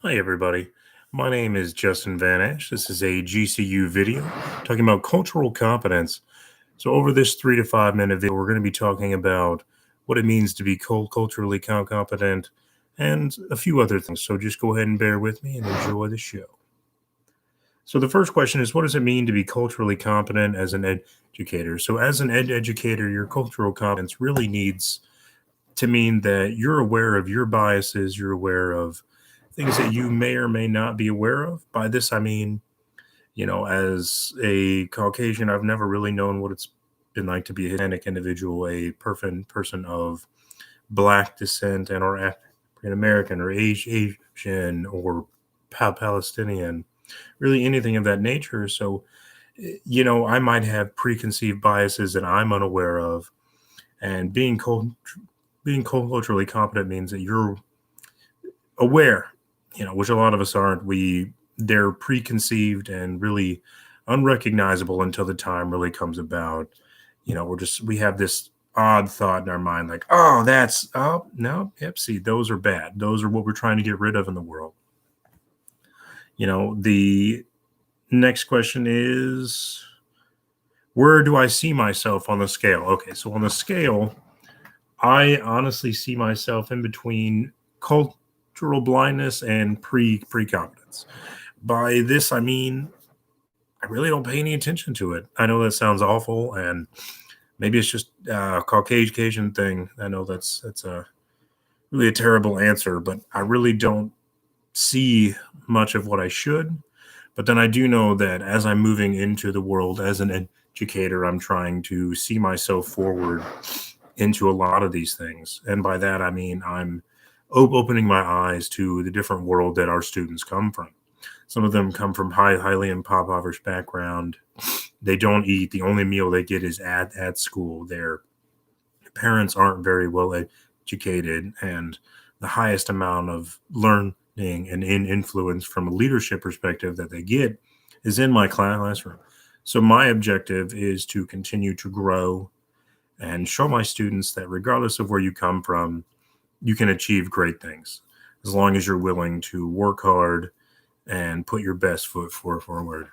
Hi, everybody. My name is Justin Van Ash. This is a GCU video talking about cultural competence. So, over this 3 to 5 minute video, we're going to be talking about what it means to be culturally competent and a few other things. So, just go ahead and bear with me and enjoy the show. So, the first question is, what does it mean to be culturally competent as an educator? So, as an educator, your cultural competence really needs to mean that you're aware of your biases, you're aware of things that you may or may not be aware of. By this, I mean, as a Caucasian, I've never really known what it's been like to be a Hispanic individual, a person of Black descent, and or African American, or Asian, or Palestinian, really anything of that nature. So, I might have preconceived biases that I'm unaware of, and being culturally competent means that you're aware, which a lot of us aren't. They're preconceived and really unrecognizable until the time really comes about. We have this odd thought in our mind, like, oh, that's oh no, yep, see, those are bad. Those are what we're trying to get rid of in the world. The next question is, where do I see myself on the scale? Okay, so on the scale, I honestly see myself in between cultural blindness and pre competence. By this, I mean I really don't pay any attention to it. I know that sounds awful, and maybe it's just a Caucasian thing. I know that's a really a terrible answer, but I really don't see much of what I should. But then I do know that as I'm moving into the world as an educator, I'm trying to see myself forward into a lot of these things. And by that, I mean I'm opening my eyes to the different world that our students come from. Some of them come from highly impoverished background. They don't eat. The only meal they get is at school. Their parents aren't very well educated, and the highest amount of learning and influence from a leadership perspective that they get is in my classroom. So my objective is to continue to grow and show my students that regardless of where you come from, you can achieve great things as long as you're willing to work hard and put your best foot forward.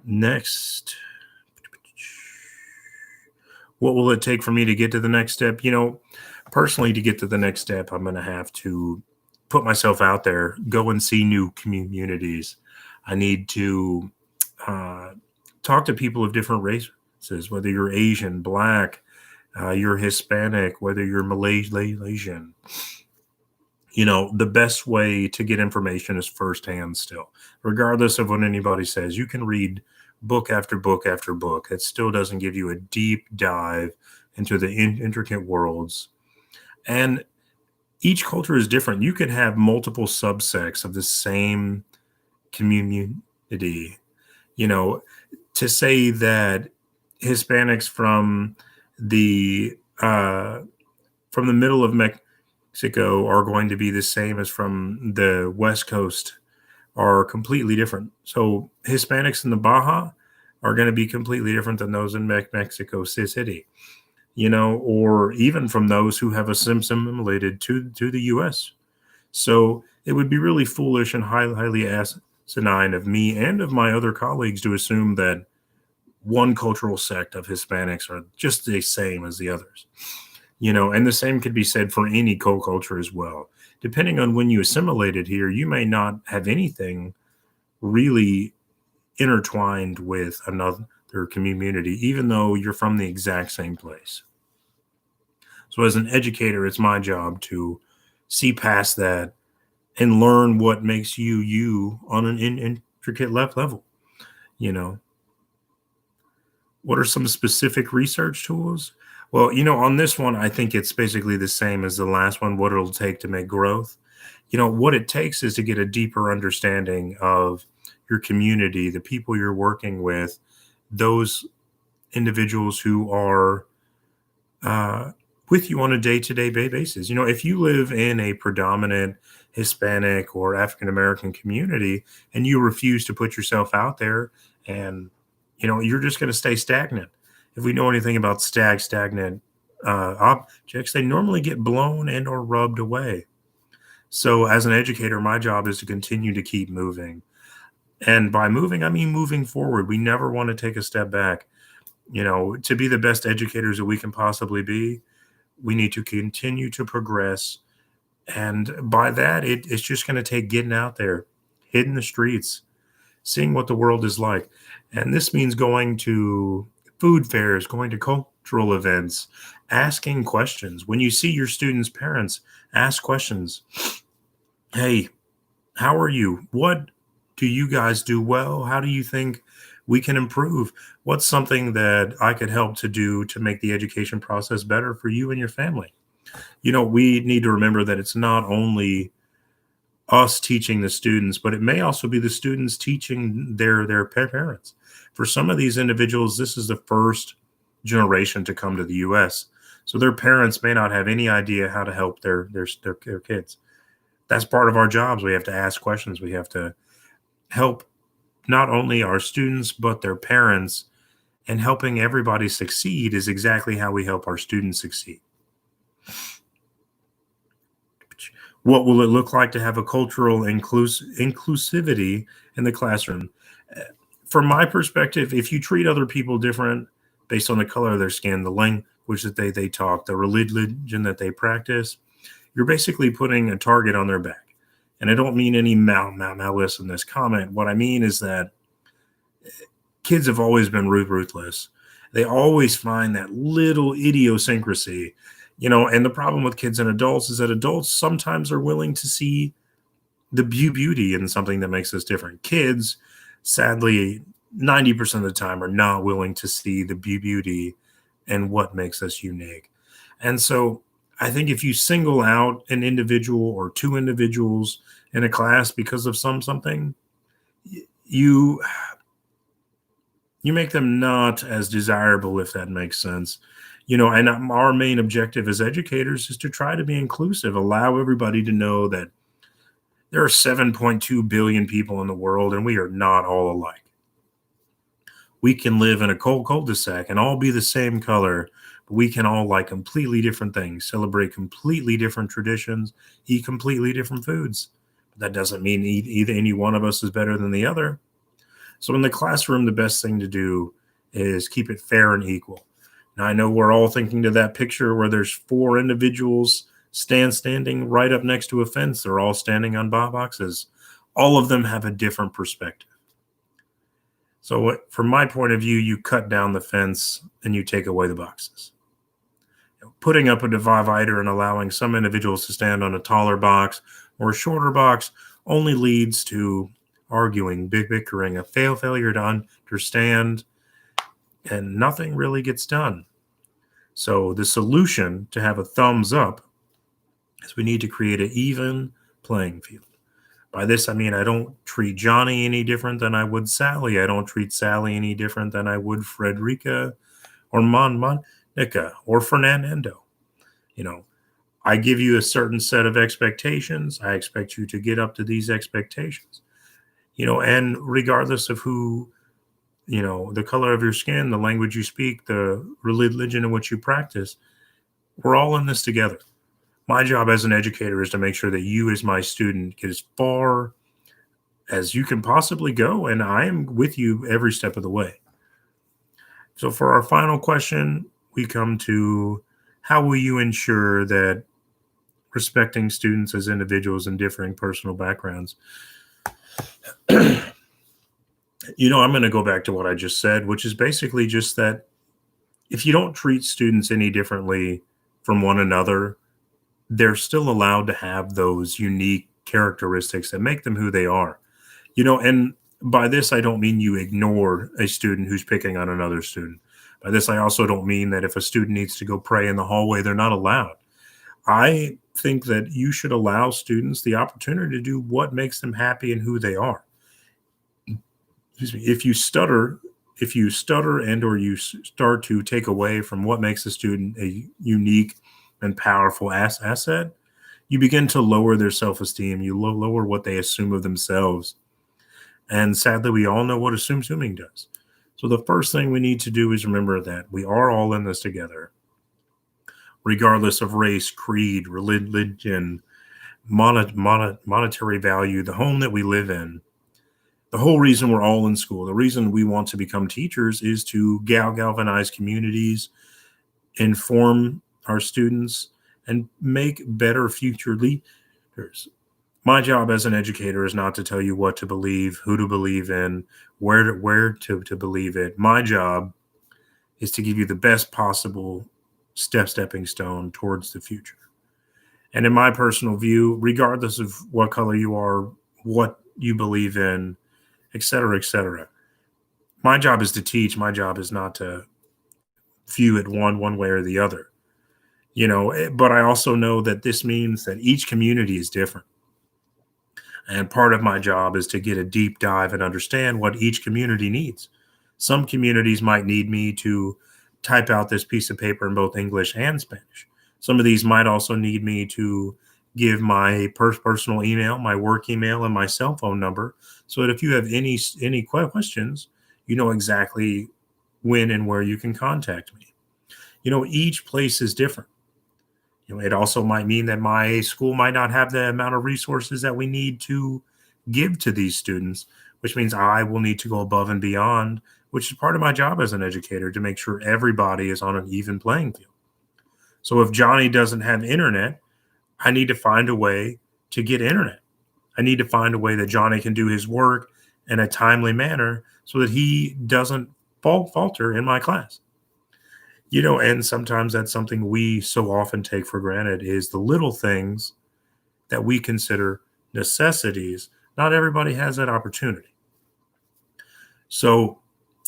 Next, what will it take for me to get to the next step? Personally, to get to the next step, I'm going to have to put myself out there, go and see new communities. I need to uh, talk to people of different races, whether you're Asian, Black, you're Hispanic, whether you're Malaysian. The best way to get information is firsthand still. Regardless of what anybody says, you can read book after book after book. It still doesn't give you a deep dive into the intricate worlds. And each culture is different. You could have multiple subsects of the same community. You know, to say that Hispanics the from the middle of Mexico are going to be the same as from the West Coast are completely different. So Hispanics in the Baja are going to be completely different than those in Mexico City, or even from those who have assimilated to the U.S. So it would be really foolish and highly asinine of me and of my other colleagues to assume that one cultural sect of Hispanics are just the same as the others. And the same could be said for any culture as well. Depending on when you assimilated here, you may not have anything really intertwined with another community, even though you're from the exact same place. So, as an educator, it's my job to see past that and learn what makes you you on an intricate level. You know, what are some specific research tools? Well, on this one, I think it's basically the same as the last one, what it'll take to make growth. What it takes is to get a deeper understanding of your community, the people you're working with, those individuals who are uh, with you on a day-to-day basis. If you live in a predominant Hispanic or African American community and you refuse to put yourself out there, and you're just going to stay stagnant. If we know anything about stagnant objects, they normally get blown and or rubbed away. So, as an educator, my job is to continue to keep moving. And by moving, I mean moving forward. We never want to take a step back. To be the best educators that we can possibly be, we need to continue to progress. And by that, it's just going to take getting out there, hitting the streets, seeing what the world is like. And this means going to food fairs, going to cultural events, asking questions. When you see your students' parents, ask questions. Hey, how are you? What do you guys do well? How do you think we can improve? What's something that I could help to do to make the education process better for you and your family? We need to remember that it's not only us teaching the students, but it may also be the students teaching their parents. For some of these individuals, this is the first generation to come to the U.S., so their parents may not have any idea how to help their kids. That's part of our jobs. We have to ask questions. We have to help not only our students but their parents, and helping everybody succeed is exactly how we help our students succeed. What will it look like to have a cultural inclusivity in the classroom? Uh, From my perspective, if you treat other people different based on the color of their skin, the language that they talk, the religion that they practice, you're basically putting a target on their back. And I don't mean any malice in this comment. What I mean is that kids have always been ruthless. They always find that little idiosyncrasy, and the problem with kids and adults is that adults sometimes are willing to see the beauty in something that makes us different. Kids, sadly, 90% of the time are not willing to see the beauty in what makes us unique. And so I think if you single out an individual or two individuals in a class because of something, you you make them not as desirable, if that makes sense. And our main objective as educators is to try to be inclusive, allow everybody to know that there are 7.2 billion people in the world and we are not all alike. We can live in a cold cul-de-sac and all be the same color, but we can all like completely different things, celebrate completely different traditions, eat completely different foods. But that doesn't mean either any one of us is better than the other. So in the classroom, the best thing to do is keep it fair and equal. Now I know we're all thinking to that picture where there's four individuals standing right up next to a fence. They're all standing on boxes. All of them have a different perspective. So from my point of view, you cut down the fence and you take away the boxes. Putting up a divider and allowing some individuals to stand on a taller box or a shorter box only leads to arguing, bickering, a failure to understand, and nothing really gets done. So the solution to have a thumbs up is we need to create an even playing field. By this, I mean I don't treat Johnny any different than I would Sally. I don't treat Sally any different than I would Frederica or Monica or Fernando. You know, I give you a certain set of expectations. I expect you to get up to these expectations. And regardless of the color of your skin, the language you speak, the religion in which you practice, we're all in this together. My job as an educator is to make sure that you, as my student, get as far as you can possibly go, and I am with you every step of the way. So, for our final question, we come to how will you ensure that respecting students as individuals and differing personal backgrounds? I'm going to go back to what I just said, which is basically just that if you don't treat students any differently from one another, they're still allowed to have those unique characteristics that make them who they are. And by this, I don't mean you ignore a student who's picking on another student. By this, I also don't mean that if a student needs to go pray in the hallway, they're not allowed. I think that you should allow students the opportunity to do what makes them happy and who they are. Excuse me. If you stutter and or you start to take away from what makes a student a unique and powerful asset, you begin to lower their self-esteem. You lower what they assume of themselves. And sadly, we all know what assuming does. So the first thing we need to do is remember that we are all in this together, regardless of race, creed, religion, monetary value, the home that we live in, the whole reason we're all in school, the reason we want to become teachers is to galvanize communities, inform our students, and make better future leaders. My job as an educator is not to tell you what to believe, who to believe in, where to believe it. My job is to give you the best possible stepping stone towards the future. And in my personal view, regardless of what color you are, what you believe in, et cetera, my job is to teach. My job is not to view it one way or the other. But I also know that this means that each community is different. And part of my job is to get a deep dive and understand what each community needs. Some communities might need me to type out this piece of paper in both English and Spanish. Some of these might also need me to give my personal email, my work email, and my cell phone number, so that if you have any questions, you know exactly when and where you can contact me. Each place is different. It also might mean that my school might not have the amount of resources that we need to give to these students, which means I will need to go above and beyond, which is part of my job as an educator, to make sure everybody is on an even playing field. So if Johnny doesn't have internet, I need to find a way to get internet. I need to find a way that Johnny can do his work in a timely manner so that he doesn't falter in my class. And sometimes that's something we so often take for granted, is the little things that we consider necessities. Not everybody has that opportunity. So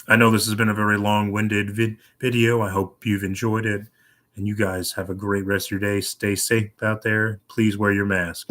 I know this has been a very long-winded video. I hope you've enjoyed it, and you guys have a great rest of your day. Stay safe out there. Please wear your mask.